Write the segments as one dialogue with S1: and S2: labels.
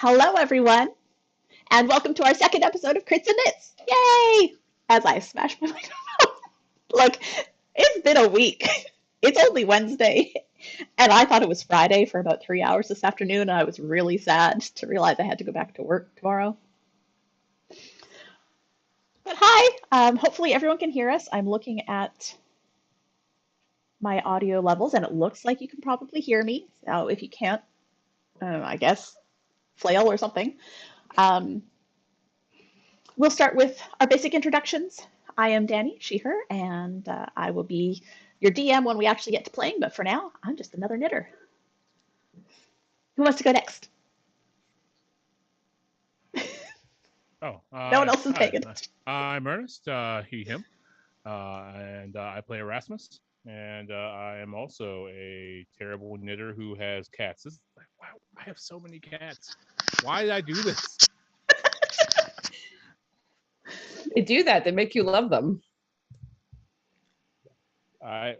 S1: Hello, everyone, and welcome to our second episode of Crits and Knits. Yay! As I smash my microphone. Look, it's been a week. It's only Wednesday, and I thought it was Friday for about 3 hours this afternoon, and I was really sad to realize I had to go back to work tomorrow. But hi, hopefully everyone can hear us. I'm looking at my audio levels, and it looks like you can probably hear me. So if you can't, I guess flail or something. Um, We'll start with our basic introductions. I am Danny, she, her, and I will be your DM when we actually get to playing, but for now, I'm just another knitter. Who wants to go next?
S2: Oh,
S1: No one else is paying
S2: hi.
S1: attention.
S2: I'm Ernest, he, him, and I play Erasmus, and I am also a terrible knitter who has cats. Wow, I have so many cats. Why did I do this?
S3: They do that. They make you love them.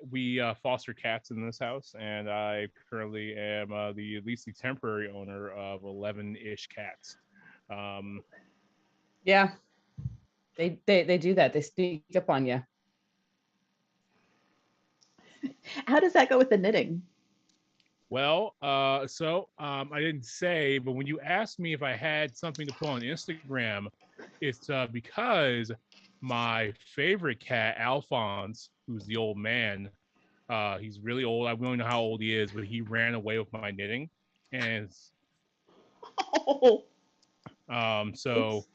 S2: We foster cats in this house, and I currently am at least the temporary owner of 11-ish cats.
S3: Yeah, they do that. They sneak up on you.
S1: How does that go with the knitting?
S2: Well, I didn't say, but when you asked me if I had something to put on Instagram, it's because my favorite cat, Alphonse, who's the old man, he's really old. I don't know how old he is, but he ran away with my knitting, and
S1: Oh,
S2: so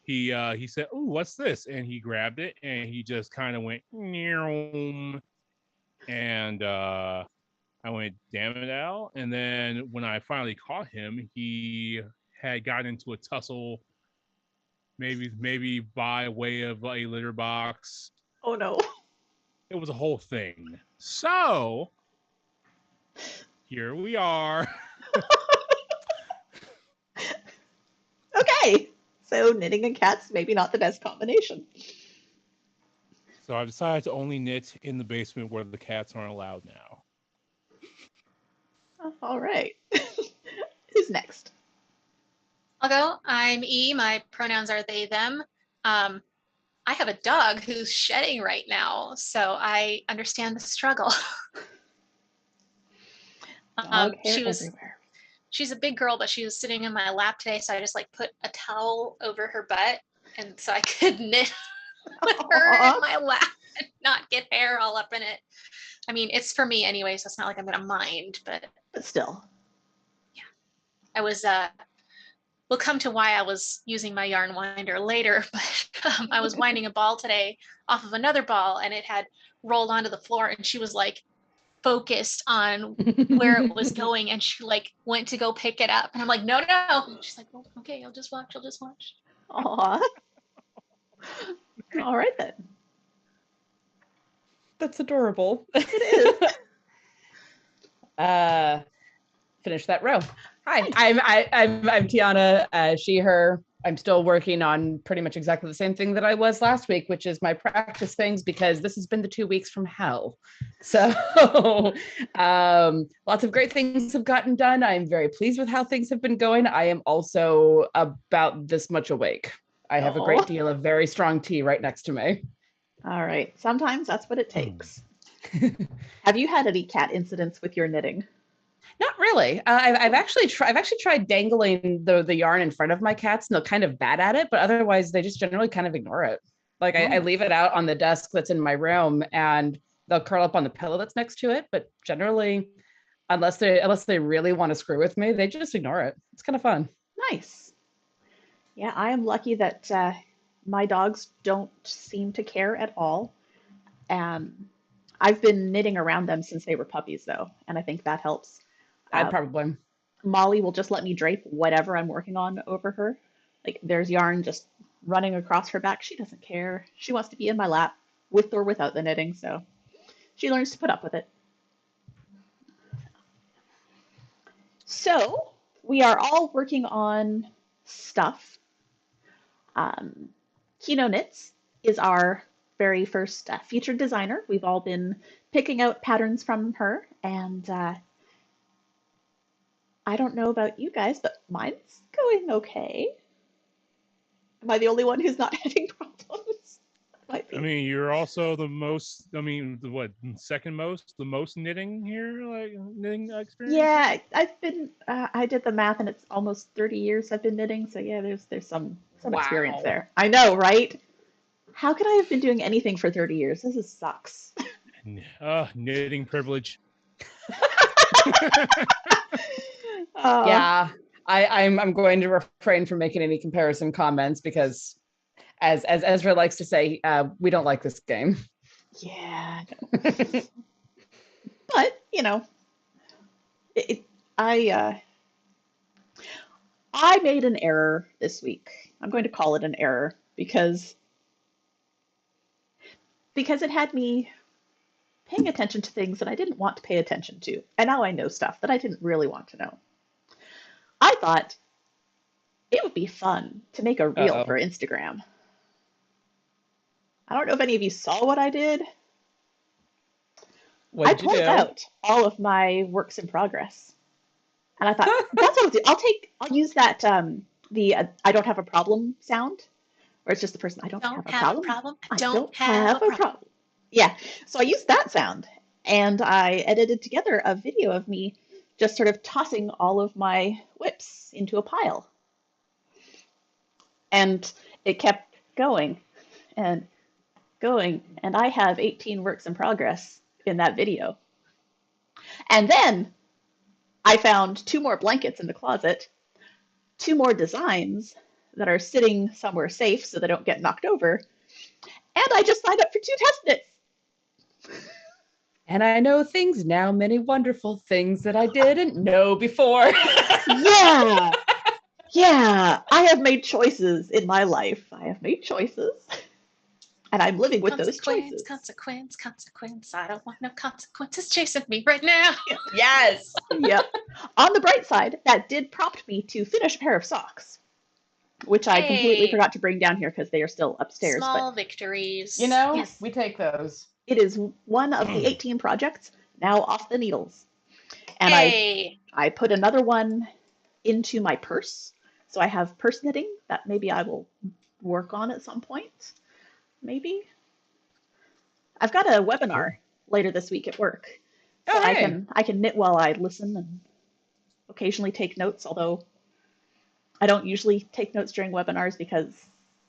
S2: he said, "Ooh, what's this?" And he grabbed it, and he just kind of went, "Meow," and I went, "Damn it, Al!" And then when I finally caught him, he had gotten into a tussle, maybe by way of a litter box.
S1: oh no.
S2: It was a whole thing. So here we are.
S1: Okay, so knitting and cats, maybe not the best combination.
S2: So I decided to only knit in the basement where the cats aren't allowed now.
S1: All right. Who's next?
S4: I'll go. I'm E. My pronouns are they, them. I have a dog who's shedding right now, so I understand the struggle.
S1: Dog hair
S4: She
S1: everywhere.
S4: she's a big girl, but she was sitting in my lap today, so I just like put a towel over her butt, and so I could knit with her in my lap and not get hair all up in it. I mean, it's for me anyway, so it's not like I'm gonna mind, but
S1: still.
S4: Yeah. I was we'll come to why I was using my yarn winder later, but I was winding a ball today off of another ball, and it had rolled onto the floor, and she was like focused on where it was going, and she like went to go pick it up, and I'm like, no. And she's like, well, okay, I'll just watch.
S1: Aw. All right then.
S3: That's adorable.
S1: It is.
S3: Finish that row. Hi, I'm Tiana, she, her. I'm still working on pretty much exactly the same thing that I was last week, which is my practice things, because this has been the 2 weeks from hell. So lots of great things have gotten done. I'm very pleased with how things have been going. I am also about this much awake. I have a great deal of very strong tea right next to me.
S1: All right. Sometimes that's what it takes. Have you had any cat incidents with your knitting?
S3: Not really. I've actually tried dangling the yarn in front of my cats, and they're kind of bad at it, but otherwise they just generally kind of ignore it. Like I leave it out on the desk that's in my room, and they'll curl up on the pillow that's next to it. But generally, unless they really want to screw with me, they just ignore it. It's kind of fun.
S1: Nice. Yeah, I am lucky that my dogs don't seem to care at all. I've been knitting around them since they were puppies, though, and I think that helps.
S3: I'd probably.
S1: Molly will just let me drape whatever I'm working on over her. Like there's yarn just running across her back. She doesn't care. She wants to be in my lap with or without the knitting, so she learns to put up with it. So we are all working on stuff. Kino Knits is our very first featured designer. We've all been picking out patterns from her, and I don't know about you guys, but mine's going okay. Am I the only one who's not having problems? Might
S2: I
S1: be.
S2: mean, you're also the most. I mean, second most, the most knitting here, like knitting experience.
S1: Yeah, I've been. I did the math, and it's almost 30 years I've been knitting. So yeah, there's some experience
S3: Wow.
S1: there. I know, right? How could I have been doing anything for 30 years? This is sucks.
S2: Knitting privilege.
S1: Uh,
S3: Yeah, I'm going to refrain from making any comparison comments because, as Ezra likes to say, we don't like this game.
S1: yeah, but it, it, I made an error this week. I'm going to call it an error because it had me paying attention to things that I didn't want to pay attention to, and now I know stuff that I didn't really want to know. I thought it would be fun to make a reel
S3: Uh-oh.
S1: for Instagram. I don't know if any of you saw what I did.
S3: What
S1: I
S3: did you
S1: pulled
S3: do?
S1: out all of my works in progress, and I thought that's what I'll do. I'll use that the I don't have a problem sound, where it's just the person I don't have
S4: Don't
S1: a
S4: have a
S1: problem.
S4: problem.
S1: I
S4: Don't
S1: don't
S4: have
S1: have
S4: a
S1: a
S4: problem.
S1: problem. Yeah, so I used that sound, and I edited together a video of me just sort of tossing all of my whips into a pile, and it kept going and going, and I have 18 works in progress in that video. And then I found two more blankets in the closet, two more designs that are sitting somewhere safe so they don't get knocked over, and I just signed up for 2 test knits.
S3: And I know things now, many wonderful things that I didn't know before.
S1: Yeah, yeah, I have made choices in my life. I have made choices, and I'm living with those choices.
S4: Consequence. I don't want no consequences chasing me right now.
S3: Yes.
S1: Yep. On the bright side, that did prompt me to finish a pair of socks, which I completely
S4: Hey,
S1: forgot to bring down here because they are still upstairs. But
S4: small victories.
S1: yes,
S3: We take those.
S1: it is one of the 18 projects now off the needles. And
S4: Hey,
S1: I put another one into my purse. So I have purse knitting that maybe I will work on at some point. Maybe. I've got a webinar later this week at work. So
S3: Oh, hey.
S1: I can knit while I listen and occasionally take notes, although I don't usually take notes during webinars because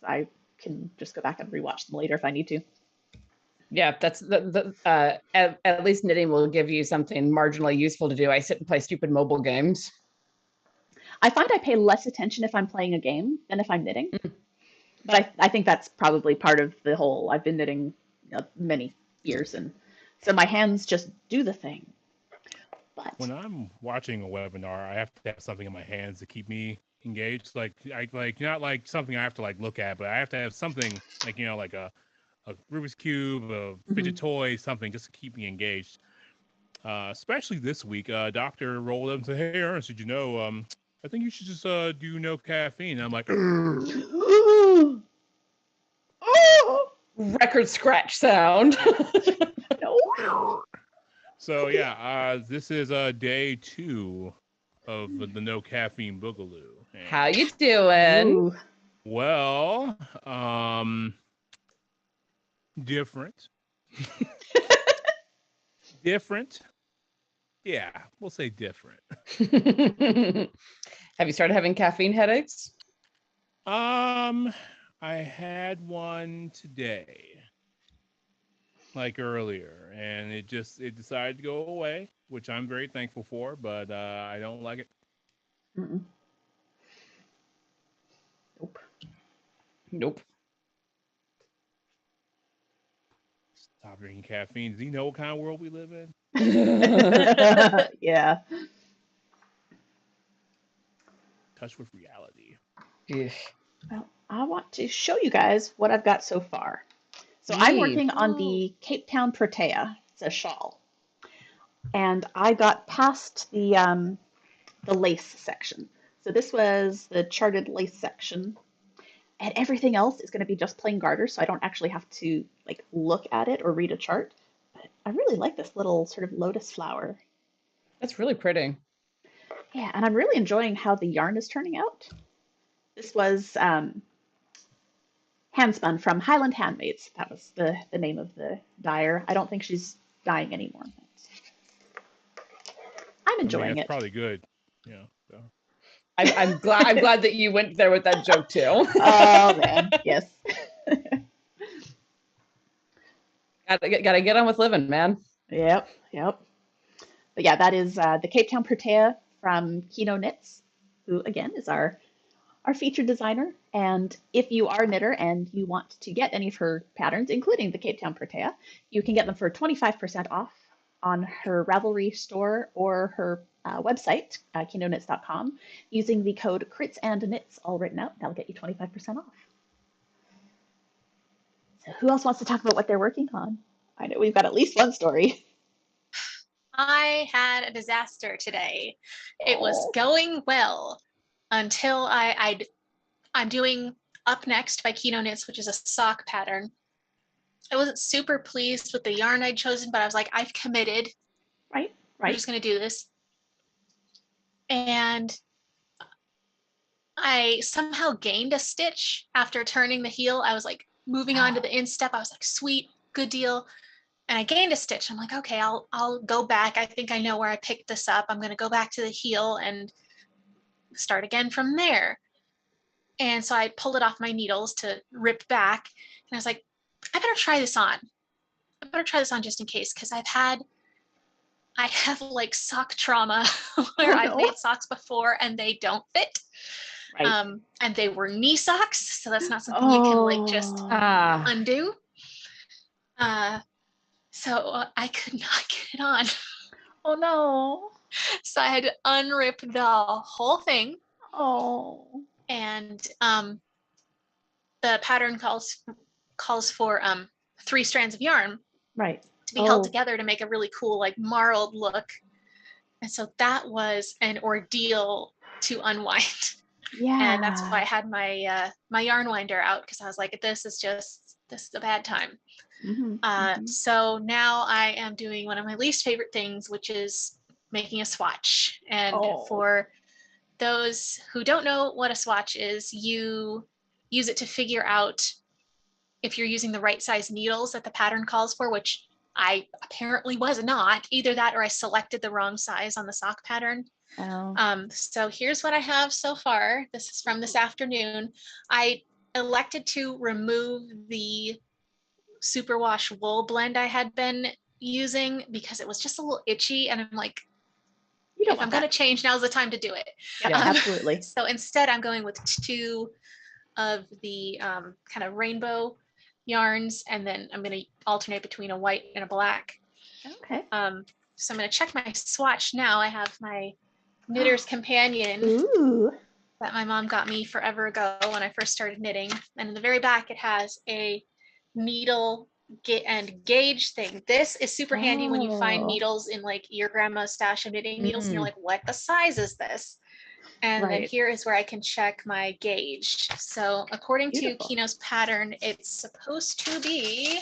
S1: I can just go back and rewatch them later if I need to.
S3: Yeah, that's at least knitting will give you something marginally useful to do. I sit and play stupid mobile games.
S1: I find I pay less attention if I'm playing a game than if I'm knitting. But I think that's probably part of the whole, I've been knitting many years, and so my hands just do the thing. But
S2: When I'm watching a webinar, I have to have something in my hands to keep me engaged. Like not like something I have to like look at, but I have to have something like like a Rubik's Cube, a fidget toy, something just to keep me engaged. Especially this week, doctor rolled up and said, "Hey, Ernest, did you know? I think you should just do no caffeine." And I'm like,
S1: oh,
S3: Record scratch sound.
S1: no.
S2: so yeah, this is day 2 of the no caffeine boogaloo. And,
S3: How you doing?
S1: Ooh.
S2: well, different. Different. Yeah, we'll say different.
S3: Have you started having caffeine headaches?
S2: I had one today, like earlier, and it decided to go away, which I'm very thankful for, but I don't like it.
S1: Mm-mm. Nope.
S3: Nope.
S2: Stop drinking caffeine. Do you know what kind of world we live in?
S1: Yeah.
S2: Touch with reality.
S1: Well, I want to show you guys what I've got so far. So I'm
S3: Yay.
S1: working on the Cape Town Protea. It's a shawl. And I got past the lace section. So this was the charted lace section. And everything else is going to be just plain garter, so I don't actually have to like look at it or read a chart. But I really like this little sort of lotus flower.
S3: That's really pretty.
S1: Yeah, and I'm really enjoying how the yarn is turning out. This was Handspun from Highland Handmaids. That was the name of the dyer. I don't think she's dyeing anymore. I'm
S2: I mean,
S1: enjoying
S2: that's
S1: it.
S2: probably good. Yeah. So.
S3: I'm glad that you went there with that joke too.
S1: Oh man, yes.
S3: Gotta get on with living, man.
S1: Yep, yep. But yeah, that is the Cape Town Protea from Kino Knits, who again is our featured designer. And if you are a knitter and you want to get any of her patterns, including the Cape Town Protea, you can get them for 25% off on her Ravelry store or her website, kinoknits.com, using the code CRITS and knits, all written out. That'll get you 25% off. So who else wants to talk about what they're working on? I know we've got at least one story.
S4: I had a disaster today. It was
S1: Oh.
S4: going well until I'm doing Up Next by Kino Knits, which is a sock pattern. I wasn't super pleased with the yarn I'd chosen, but I was like, I've committed.
S1: Right,
S4: I'm
S1: right.
S4: just going to do this. And I somehow gained a stitch after turning the heel. I was like moving on to the instep. I was like, sweet, good deal. And I gained a stitch. I'm like, okay, I'll go back. I think I know where I picked this up. I'm going to go back to the heel and start again from there. And so I pulled it off my needles to rip back. And I was like, I better try this on. I better try this on just in case, because I have like sock trauma where I've made socks before and they don't fit.
S1: Right.
S4: And they were knee socks, so that's not something you can like just undo. So I could not get it on.
S1: Oh no.
S4: So I had to unrip the whole thing.
S1: Oh.
S4: And the pattern calls for 3 strands of yarn
S1: Right.
S4: to be held together to make a really cool like marled look. And so that was an ordeal to unwind.
S1: Yeah.
S4: And that's why I had my my yarn winder out, because I was like, this is a bad time. So now I am doing one of my least favorite things, which is making a swatch. And for those who don't know what a swatch is, you use it to figure out if you're using the right size needles that the pattern calls for, which I apparently was not. Either that or I selected the wrong size on the sock pattern. So here's what I have so far. This is from this afternoon. I elected to remove the superwash wool blend I had been using because it was just a little itchy, and I'm like, if I'm going to change, now's the time to do it.
S1: Yeah, absolutely.
S4: So instead I'm going with 2 of the kind of rainbow yarns, and then I'm going to alternate between a white and a black.
S1: Okay.
S4: So I'm going to check my swatch now. I have my Knitter's Companion that my mom got me forever ago when I first started knitting. And in the very back, it has a needle and gauge thing. This is super handy when you find needles in like your grandma's stash of knitting needles and you're like, what the size is this? And then here is where I can check my gauge. So according to Kino's pattern, it's supposed to be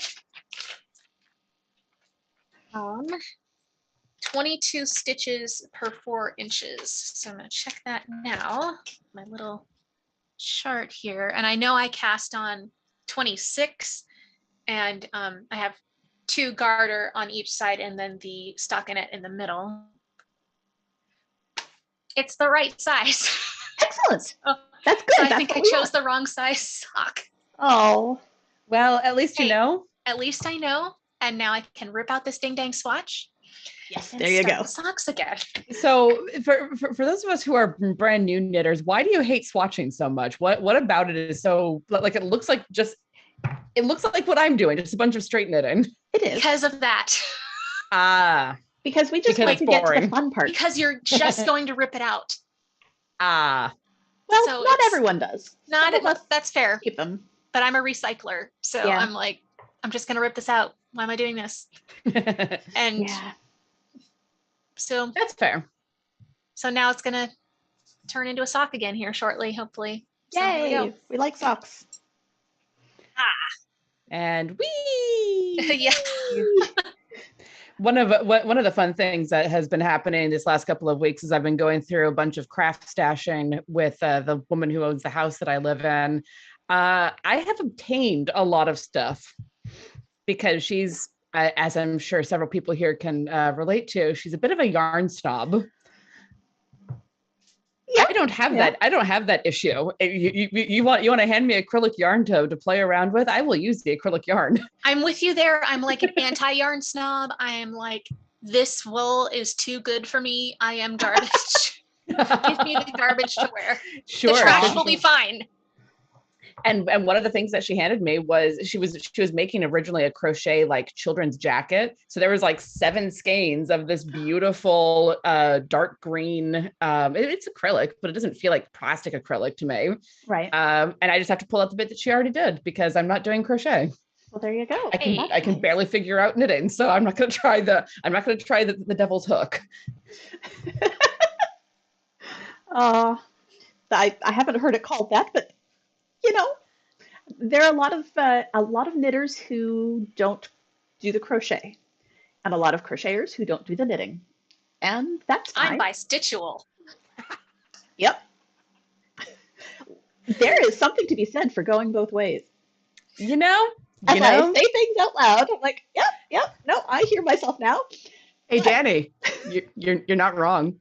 S4: 22 stitches per 4 inches. So I'm going to check that now. My little chart here. And I know I cast on 26, and I have 2 garter on each side and then the stockinette in the middle. It's the right size.
S1: Excellent. That's good.
S4: So I think I chose the wrong size sock.
S1: Oh.
S3: Well, at least you know.
S4: At least I know. And now I can rip out this ding dang swatch.
S1: Yes, there you go.
S4: The socks again.
S3: So for those of us who are brand new knitters, why do you hate swatching so much? What about it is so like it looks like what I'm doing, just a bunch of straight knitting.
S1: It is.
S4: Because of that.
S1: Because we just like to get to the fun part.
S4: Because you're just going to rip it out.
S1: Well, so not everyone does.
S4: That's fair.
S1: Keep them.
S4: But I'm a recycler. So I'm like, I'm just going to rip this out. Why am I doing this? And so
S3: that's fair.
S4: So now it's going to turn into a sock again here shortly, hopefully.
S1: Yay. So we like socks.
S3: And we One of the fun things that has been happening this last couple of weeks is I've been going through a bunch of craft stashing with the woman who owns the house that I live in. I have obtained a lot of stuff because she's, as I'm sure several people here can relate to, she's a bit of a yarn snob.
S1: Yeah,
S3: I don't have that. I don't have that issue. You want to hand me acrylic yarn to play around with? I will use the acrylic yarn.
S4: I'm with you there. I'm like an anti-yarn snob. I am like, this wool is too good for me. I am garbage. Give me the garbage to wear.
S3: Sure.
S4: The trash will be fine.
S3: And one of the things that she handed me was she was making originally a crochet like children's jacket. So there was like 7 skeins of this beautiful dark green. It's acrylic, but it doesn't feel like plastic acrylic to me.
S1: Right.
S3: And I just have to pull out the bit that she already did because I'm not doing crochet.
S1: Well, there you go.
S3: I can barely figure out knitting, so I'm not going to try the devil's hook.
S1: I haven't heard it called that, but there are a lot of knitters who don't do the crochet, and a lot of crocheters who don't do the knitting, and that's fine.
S4: I'm bistitual.
S1: Yep. There is something to be said for going both ways.
S3: You know.
S1: As I say things out loud, I'm like, yep. No, I hear myself now.
S3: Hey, Danny, you're not wrong.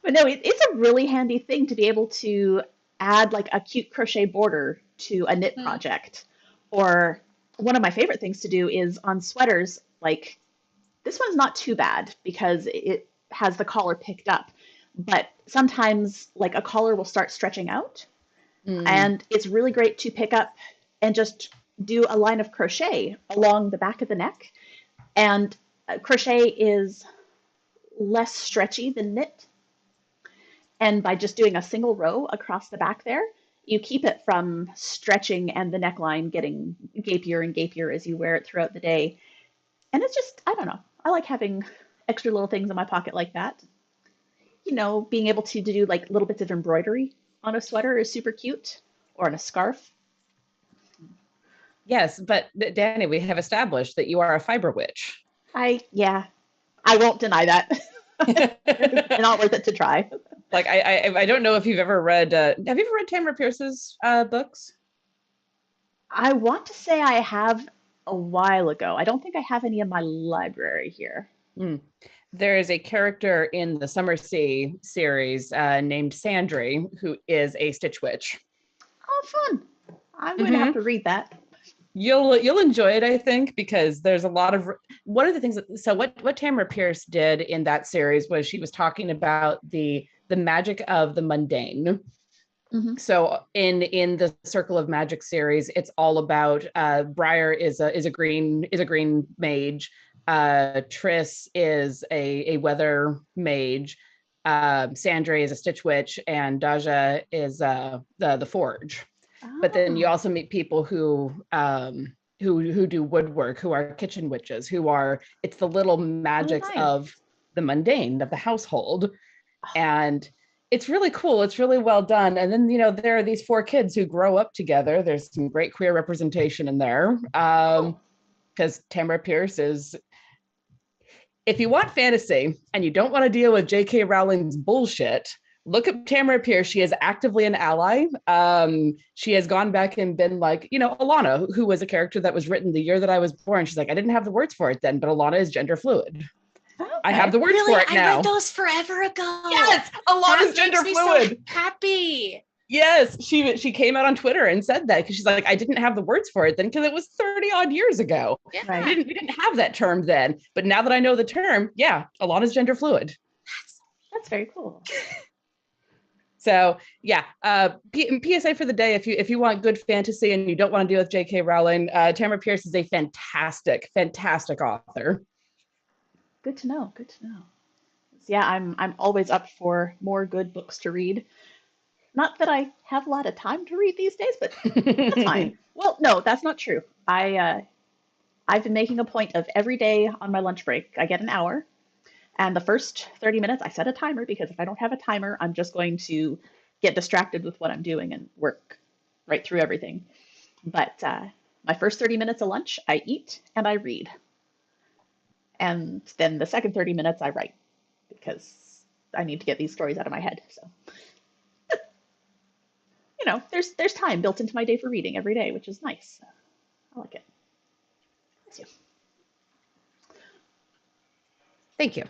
S1: But no, it's a really handy thing to be able to add like a cute crochet border to a knit project. Or one of my favorite things to do is on sweaters, like this one's not too bad because it has the collar picked up. But sometimes like a collar will start stretching out. And it's really great to pick up and just do a line of crochet along the back of the neck. And crochet is less stretchy than knit. And by just doing a single row across the back there, you keep it from stretching and the neckline getting gapier and gapier as you wear it throughout the day. And it's just, I don't know, I like having extra little things in my pocket like that. Being able to do like little bits of embroidery on a sweater is super cute, or on a scarf.
S3: Yes, but Danny, we have established that you are a fiber witch.
S1: I won't deny that. It's not worth it to try.
S3: Like I don't know if you've ever read. Have you ever read Tamara Pierce's books?
S1: I want to say I have a while ago. I don't think I have any in my library here.
S3: There is a character in the Summer Sea series named Sandry, who is a Stitch Witch.
S1: Oh, fun! I'm going to have to read that.
S3: You'll enjoy it, I think, because there's a lot of one of the things that, so what Tamara Pierce did in that series was she was talking about the magic of the mundane. So in the Circle of Magic series, it's all about Briar is a green mage. Triss is a weather mage. Sandry is a Stitch Witch, and Daja is the Forge. But then you also meet people who do woodwork, who are kitchen witches, it's the little magics of the mundane, of the household. And it's really cool. It's really well done. And then, there are these 4 kids who grow up together. There's some great queer representation in there. Because Tamara Pierce is, if you want fantasy and you don't want to deal with J.K. Rowling's bullshit, look at Tamara Pierce. She is actively an ally. She has gone back and been like, Alana, who was a character that was written the year that I was born. She's like, I didn't have the words for it then, but Alana is gender fluid. Okay. I have the words for it now.
S4: I read those forever ago.
S3: Yes, Alana's gender fluid.
S4: So happy.
S3: Yes, she came out on Twitter and said that because she's like, I didn't have the words for it then because it was 30 odd years ago.
S4: Yeah.
S1: Right.
S3: We didn't have that term then, but now that I know the term, yeah, Alana's gender fluid.
S1: That's very cool.
S3: So yeah, PSA for the day, if you want good fantasy and you don't want to deal with J.K. Rowling, Tamara Pierce is a fantastic author.
S1: Good to know. Yeah, I'm always up for more good books to read. Not that I have a lot of time to read these days, but that's fine. Well, no, that's not true. I've been making a point of every day on my lunch break, I get an hour. And the first 30 minutes, I set a timer because if I don't have a timer, I'm just going to get distracted with what I'm doing and work right through everything. But my first 30 minutes of lunch, I eat and I read. And then the second 30 minutes I write because I need to get these stories out of my head. So, there's time built into my day for reading every day, which is nice. I like it. Thank you.
S3: Thank you.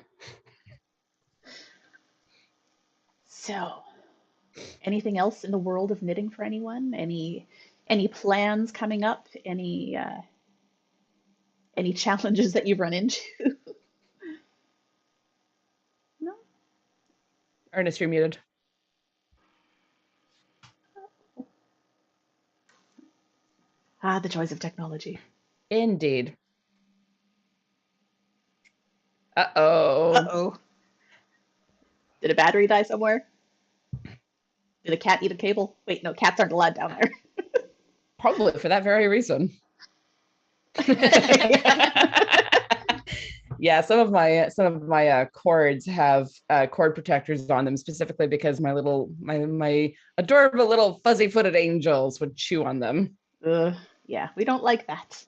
S1: So, anything else in the world of knitting for anyone? Any plans coming up? Any challenges that you've run into? No?
S3: Ernest, you're muted.
S1: Ah, the joys of technology.
S3: Indeed. Uh-oh.
S1: Uh-oh. Did a battery die somewhere? Did a cat eat a cable? Wait, no, cats aren't allowed down there.
S3: Probably for that very reason. Yeah, some of my cords have cord protectors on them specifically because my adorable little fuzzy-footed angels would chew on them.
S1: Yeah, we don't like that.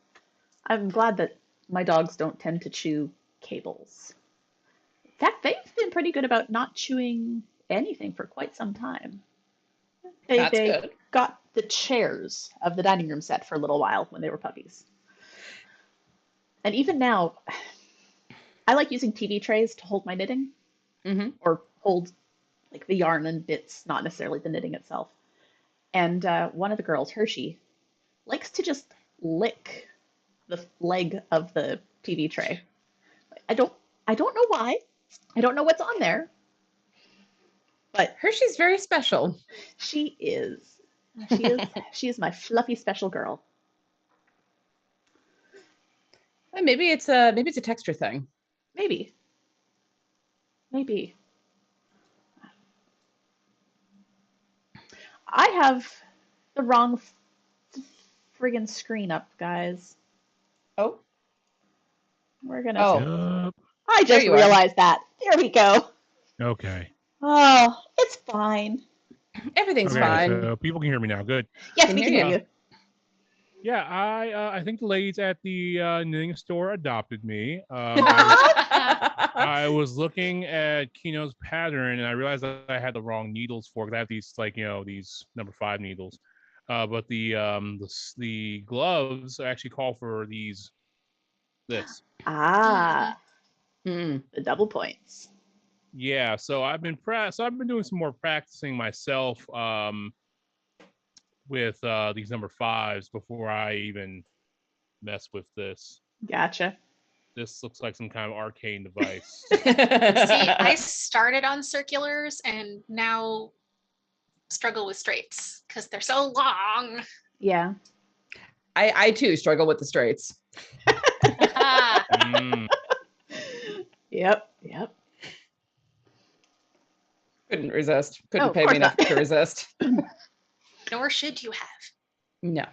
S1: I'm glad that my dogs don't tend to chew cables. In fact, they've been pretty good about not chewing anything for quite some time.
S3: That's
S1: They
S3: good.
S1: got the chairs of the dining room set for a little while when they were puppies. And even now, I like using TV trays to hold my knitting
S3: Mm-hmm.
S1: or hold like the yarn and bits, not necessarily the knitting itself. And one of the girls, Hershey, likes to just lick the leg of the TV tray. I don't know why. I don't know what's on there, but
S3: Hershey's very special.
S1: she is. She is my fluffy special girl.
S3: And maybe it's a texture thing.
S1: Maybe. I have the wrong friggin' screen up, guys.
S3: Oh.
S1: We're gonna.
S3: Oh.
S2: Yup.
S1: I
S3: There
S1: just
S3: you are.
S1: realized that. There we go.
S2: Okay.
S1: Oh, it's fine.
S3: Everything's
S2: Okay,
S3: fine.
S2: so people can hear me now. Good.
S1: Yes,
S3: Can
S1: we can
S3: hear
S1: hear
S3: you.
S1: you.
S2: Yeah, I think the ladies at the knitting store adopted me. I was looking at Kino's pattern and I realized that I had the wrong needles for it. I have these these number 5 needles, but the gloves actually call for this.
S1: Ah,
S3: Mm.
S1: the double points.
S2: Yeah, so I've been doing some more practicing myself with these number 5s before I even mess with this.
S1: Gotcha.
S2: This looks like some kind of arcane device.
S4: See, I started on circulars and now struggle with straights because they're so long.
S1: Yeah.
S3: I too struggle with the straights.
S4: Ah,
S2: Mm.
S1: Yep.
S3: Couldn't resist.
S1: Oh,
S3: Couldn't
S1: of
S3: pay me
S1: course
S3: enough
S1: not.
S3: to resist.
S4: nor should you have.
S3: No.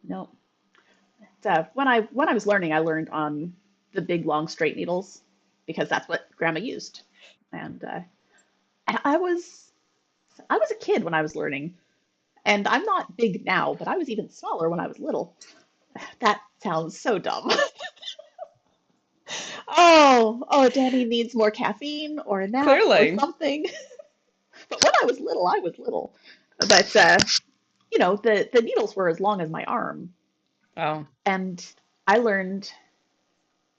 S1: No. When I was learning, I learned on the big long straight needles because that's what Grandma used, and I was a kid when I was learning, and I'm not big now, but I was even smaller when I was little. That sounds so dumb. Oh, Danny needs more caffeine or a nap
S3: Clearly.
S1: or something. But when I was little, I was little. But the needles were as long as my arm.
S3: Oh.
S1: And I learned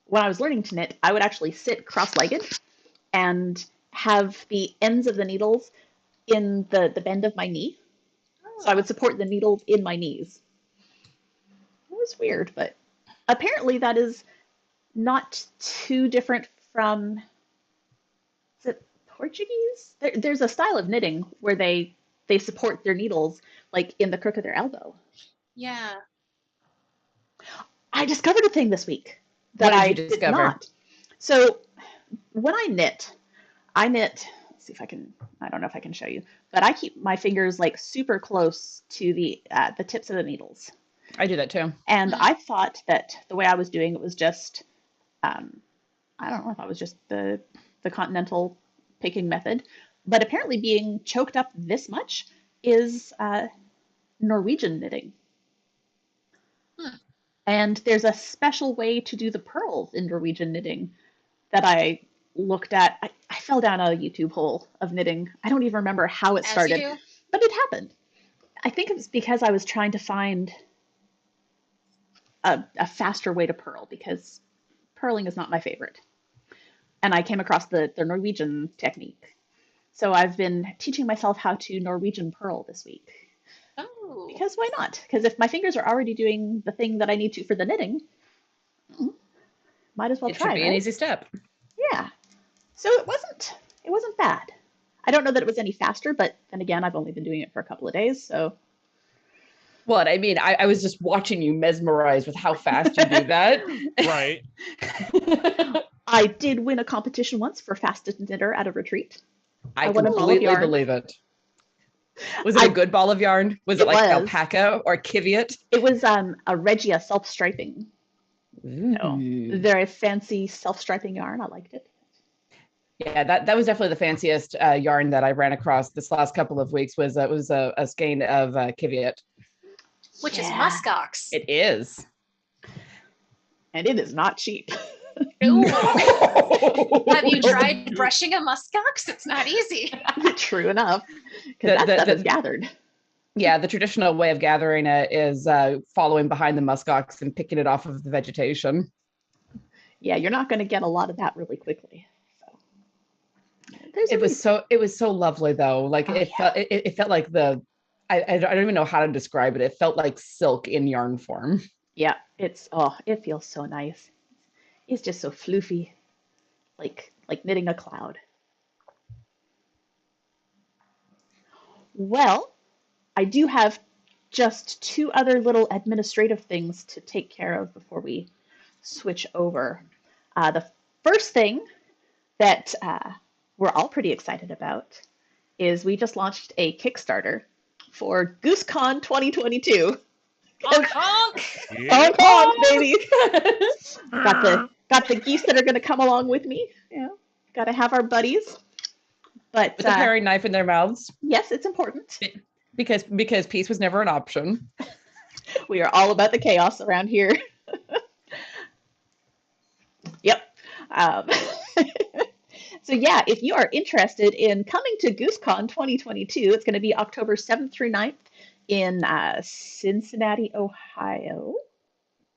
S1: when I was learning to knit, I would actually sit cross-legged and have the ends of the needles in the bend of my knee. So I would support the needles in my knees. It was weird, but apparently that is not too different from, is it Portuguese? There's a style of knitting where they support their needles like in the crook of their elbow.
S4: Yeah.
S1: I discovered a thing this week
S3: What
S1: that
S3: did
S1: I
S3: you
S1: did
S3: discover?
S1: not. So when I knit, let's see if I can, I don't know if I can show you, but I keep my fingers like super close to the tips of the needles.
S3: I do that too.
S1: And I thought that the way I was doing it was just, I don't know if I was just the continental picking method, but apparently being choked up this much is Norwegian knitting. And there's a special way to do the pearls in Norwegian knitting that I looked at. I fell down a YouTube hole of knitting. I don't even remember how it
S4: As you
S1: started,
S4: do.
S1: but it happened. I think it was because I was trying to find a faster way to purl because purling is not my favorite. And I came across the Norwegian technique. So I've been teaching myself how to Norwegian purl this week.
S4: Oh,
S1: Because why not? Because if my fingers are already doing the thing that I need to for the knitting, might as well
S3: It
S1: try,
S3: should be an
S1: right?
S3: easy step.
S1: Yeah. So it wasn't bad. I don't know that it was any faster, but then again, I've only been doing it for a couple of days, so
S3: Well, I mean, I was just watching you mesmerized with how fast you do that.
S2: Right.
S1: I did win a competition once for fastest knitter at a retreat.
S3: I
S1: won a ball of
S3: completely
S1: yarn.
S3: believe it. Was it a good ball of yarn? Was it
S1: It
S3: like
S1: was.
S3: alpaca or kiviot?
S1: It was a Regia self-striping. So
S3: Ooh.
S1: very fancy self-striping yarn. I liked it.
S3: Yeah, that was definitely the fanciest yarn that I ran across this last couple of weeks. Was a skein of kiviot.
S4: which is
S1: Yeah.
S4: muskox.
S3: It is.
S1: And it is not cheap.
S4: Ooh. Have you tried brushing a muskox? It's not easy.
S1: True enough. Because that stuff is gathered.
S3: Yeah, the traditional way of gathering it is following behind the muskox and picking it off of the vegetation.
S1: Yeah, you're not going to get a lot of that really quickly. So
S3: It was so lovely though. Like it felt like I don't even know how to describe it. It felt like silk in yarn form.
S1: Yeah, it feels so nice. It's just so floofy, like knitting a cloud. Well, I do have just two other little administrative things to take care of before we switch over. The first thing that we're all pretty excited about is we just launched a Kickstarter for GooseCon 2022.
S4: Honk, honk.
S1: Honk honk, baby! got the geese that are going to come along with me. You know, got to have our buddies. But
S3: With a paring knife in their mouths.
S1: Yes, it's important.
S3: Because peace was never an option.
S1: We are all about the chaos around here. Yep. So yeah, if you are interested in coming to GooseCon 2022, it's going to be October 7th through 9th in Cincinnati, Ohio.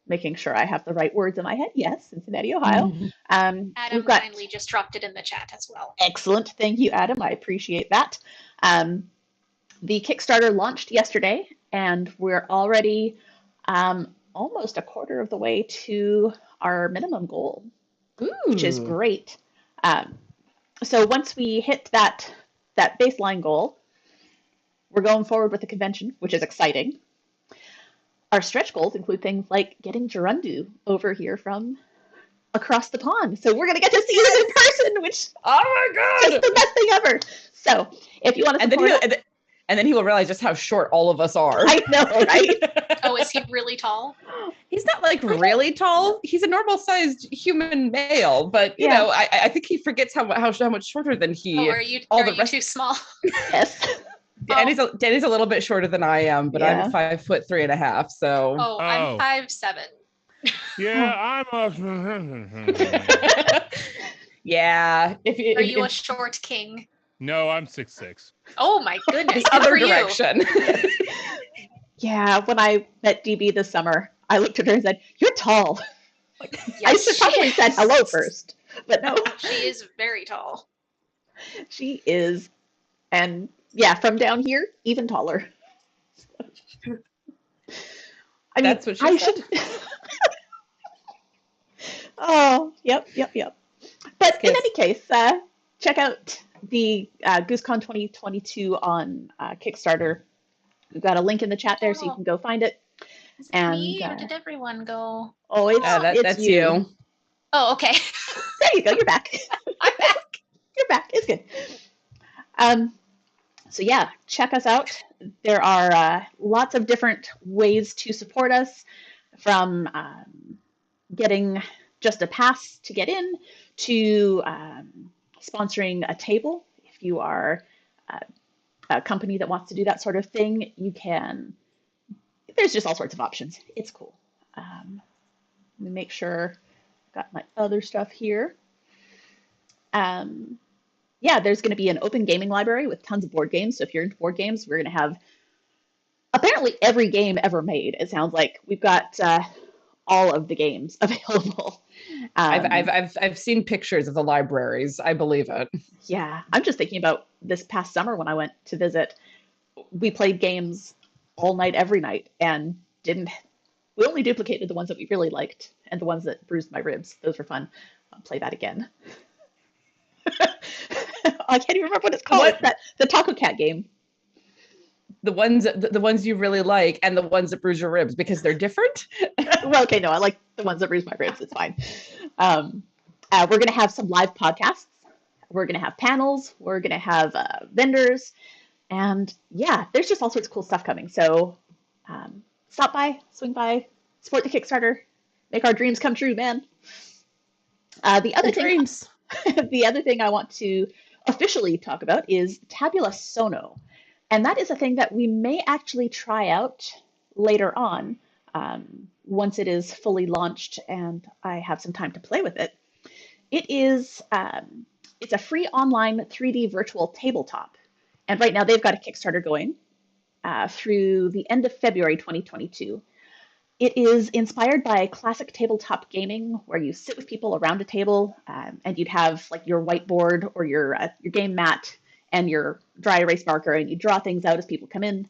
S1: Making sure I have the right words in my head. Yes, Cincinnati, Ohio.
S4: Adam
S1: we've got
S4: kindly just dropped it in the chat as well.
S1: excellent. Thank you, Adam. I appreciate that. The Kickstarter launched yesterday, and we're already almost a quarter of the way to our minimum goal, which is great. So once we hit that baseline goal, we're going forward with the convention, which is exciting. Our stretch goals include things like getting Gerundu over here from across the pond. So we're going to get to see him in person, which
S3: oh my god,
S1: is the best thing ever. So if you want to support
S3: and then he will realize just how short all of us are.
S1: I know, right?
S4: Oh, is he really tall?
S3: He's not like really tall. He's a normal sized human male, but you know, I think he forgets how much shorter than he.
S4: Oh, are you too small?
S1: Yes.
S3: Danny's a little bit shorter than I am, but I'm 5'3.5". So
S4: I'm 5'7".
S2: Yeah, I'm a.
S3: Yeah.
S4: Are you a short king?
S2: No, I'm 6'6".
S4: Oh my goodness!
S3: The other direction.
S1: Yeah, when I met DB this summer, I looked at her and said, "You're tall." Like,
S4: yes,
S1: I probably said hello first, but no.
S4: She is very tall.
S1: She is, and yeah, from down here, even taller. I mean,
S3: that's what she said.
S1: Oh, yep. But in any case, check out the GooseCon 2022 on Kickstarter. We've got a link in the chat there, so you can go find it.
S4: Is it me or did everyone go?
S1: Oh, it's
S3: that's you.
S4: Oh, okay.
S1: There you go. You're back.
S4: I'm back.
S1: You're back. It's good. So yeah, check us out. There are lots of different ways to support us, from getting just a pass to get in to sponsoring a table. If you are a company that wants to do that sort of thing, you can. There's just all sorts of options. It's cool. Let me make sure I got my other stuff here. Yeah, there's going to be an open gaming library with tons of board games. So if you're into board games, we're going to have apparently every game ever made. It sounds like we've got all of the games available.
S3: I've seen pictures of the libraries. I believe it.
S1: Yeah, I'm just thinking about this past summer when I went to visit. We played games all night, every night, and didn't. We only duplicated the ones that we really liked and the ones that bruised my ribs. Those were fun. I'll play that again. I can't even remember what it's called.
S3: What?
S1: That the Taco Cat game.
S3: The ones you really like and the ones that bruise your ribs because they're different.
S1: Well, okay, no, I like the ones that bruise my ribs. It's fine. We're going to have some live podcasts. We're going to have panels. We're going to have vendors. And yeah, there's just all sorts of cool stuff coming. So stop by, swing by, support the Kickstarter, make our dreams come true, man. The other thing I want to officially talk about is Tabula Sono. And that is a thing that we may actually try out later on once it is fully launched and I have some time to play with it. It is it's a free online 3D virtual tabletop. And right now they've got a Kickstarter going through the end of February 2022. It is inspired by classic tabletop gaming where you sit with people around a table and you'd have like your whiteboard or your game mat and your dry erase marker and you draw things out as people come in.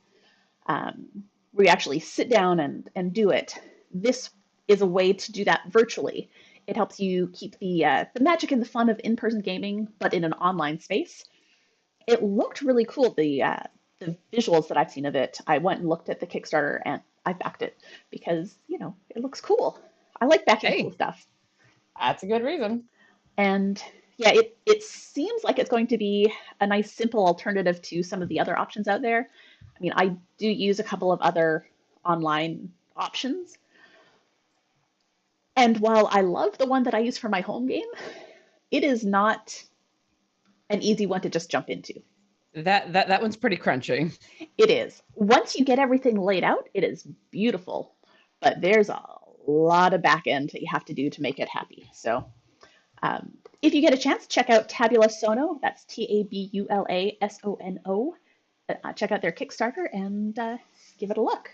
S1: Where you actually sit down and do it. This is a way to do that virtually. It helps you keep the magic and the fun of in-person gaming, but in an online space. It looked really cool. The visuals that I've seen of it, I went and looked at the Kickstarter and I backed it because, it looks cool. I like backing cool stuff.
S3: That's a good reason.
S1: And yeah, it seems like it's going to be a nice, simple alternative to some of the other options out there. I mean, I do use a couple of other online options. And while I love the one that I use for my home game, it is not an easy one to just jump into.
S3: That one's pretty crunchy.
S1: It is. Once you get everything laid out, it is beautiful. But there's a lot of back end that you have to do to make it happy. So if you get a chance, check out Tabula Sono. That's TABULASONO. Check out their Kickstarter and give it a look.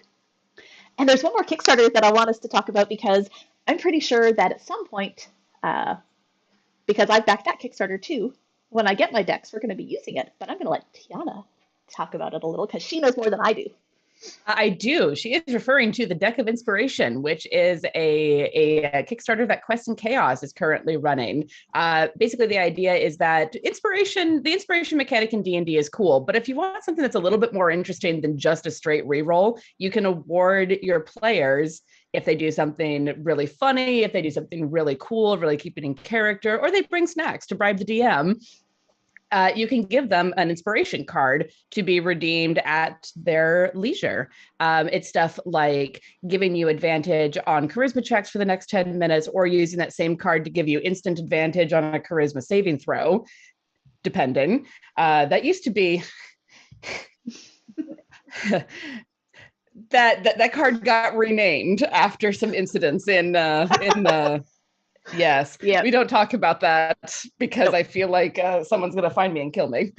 S1: And there's one more Kickstarter that I want us to talk about because I'm pretty sure that at some point, because I've backed that Kickstarter too, when I get my decks, we're going to be using it. But I'm going to let Tiana talk about it a little because she knows more than I do.
S3: I do. She is referring to the Deck of Inspiration, which is a Kickstarter that Quest and Chaos is currently running. Basically, the idea is that the inspiration mechanic in D&D is cool, but if you want something that's a little bit more interesting than just a straight reroll, you can award your players if they do something really funny, if they do something really cool, really keep it in character, or they bring snacks to bribe the DM. You can give them an inspiration card to be redeemed at their leisure. It's stuff like giving you advantage on charisma checks for the next 10 minutes or using that same card to give you instant advantage on a charisma saving throw, depending. That used to be... that card got renamed after some incidents in yes. Yeah. We don't talk about that because I feel like someone's going to find me and kill me.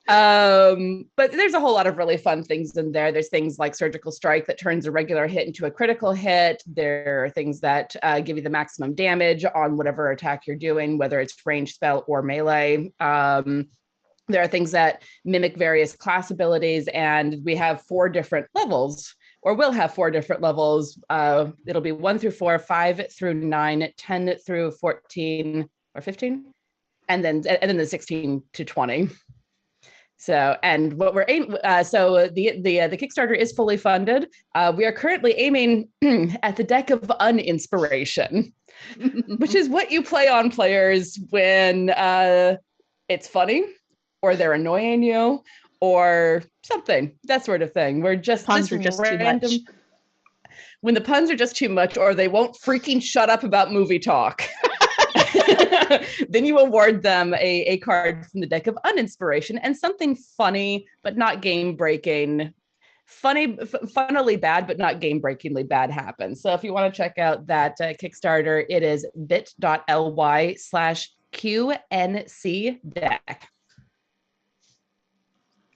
S3: But there's a whole lot of really fun things in there. There's things like Surgical Strike that turns a regular hit into a critical hit. There are things that give you the maximum damage on whatever attack you're doing, whether it's ranged spell or melee. There are things that mimic various class abilities, and we have 4 different levels. Or we'll have 4 different levels. It'll be 1 through 4, 5 through 9, 10 through 14 or 15, and then the 16 to 20. So, and what we're aiming, so the Kickstarter is fully funded. We are currently aiming at the Deck of Uninspiration, which is what you play on players when it's funny, or they're annoying you, or something, that sort of thing. We're just
S1: puns are just random. Too much.
S3: When the puns are just too much, or they won't freaking shut up about movie talk, then you award them a card from the Deck of Uninspiration and something funny but not game breaking funnily bad, but not game breakingly bad happens. So if you want to check out that Kickstarter, it is bit.ly/QNC deck.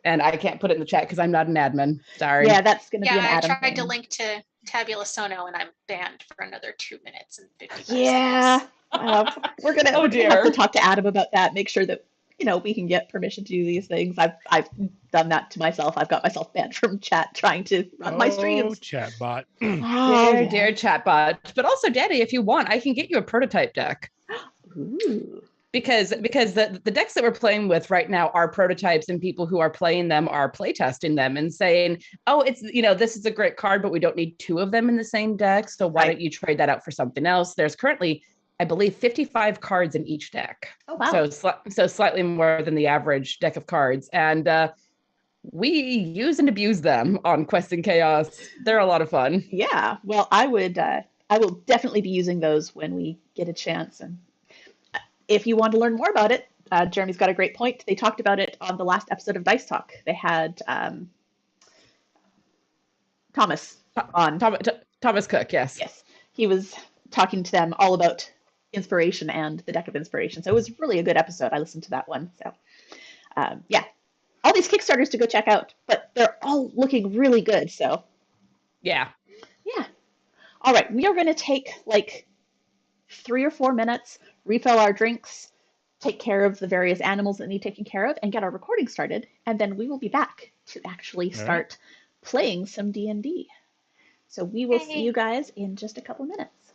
S3: And I can't put it in the chat because I'm not an admin. Sorry.
S1: Yeah, that's going to be
S4: Yeah,
S1: an
S4: I
S1: Adam
S4: tried to
S1: thing.
S4: link to Tabula Sono and I'm banned for another 2 minutes and 55
S1: Yeah,
S4: seconds.
S1: we're gonna
S3: Oh,
S1: we're gonna have to
S3: dear.
S1: talk to Adam about that. Make sure that we can get permission to do these things. I've done that to myself. I've got myself banned from chat trying to run my
S2: Oh,
S1: streams.
S2: chatbot.
S1: Oh,
S3: Dear,
S1: yeah.
S3: dear chatbot. But also, Daddy, if you want, I can get you a prototype deck.
S1: Ooh.
S3: Because the decks that we're playing with right now are prototypes, and people who are playing them are playtesting them and saying, oh, it's this is a great card, but we don't need 2 of them in the same deck, so why
S1: Right.
S3: don't you trade that out for something else? There's currently, I believe, 55 cards in each deck.
S1: Oh, wow.
S3: So slightly more than the average deck of cards, and we use and abuse them on Quest and Chaos. They're a lot of fun.
S1: Yeah. Well, I will definitely be using those when we get a chance. And if you want to learn more about it, Jeremy's got a great point. They talked about it on the last episode of Dice Talk. They had Thomas on.
S3: Thomas Cook, yes.
S1: Yes, he was talking to them all about inspiration and the deck of inspiration. So it was really a good episode. I listened to that one. So yeah, all these Kickstarters to go check out, but they're all looking really good. So
S3: Yeah.
S1: yeah. All right, we are going to take like 3 or 4 minutes, refill our drinks, take care of the various animals that need taken care of, and get our recording started. And then we will be back to actually start playing some D&D. So we will see you guys in just a couple minutes.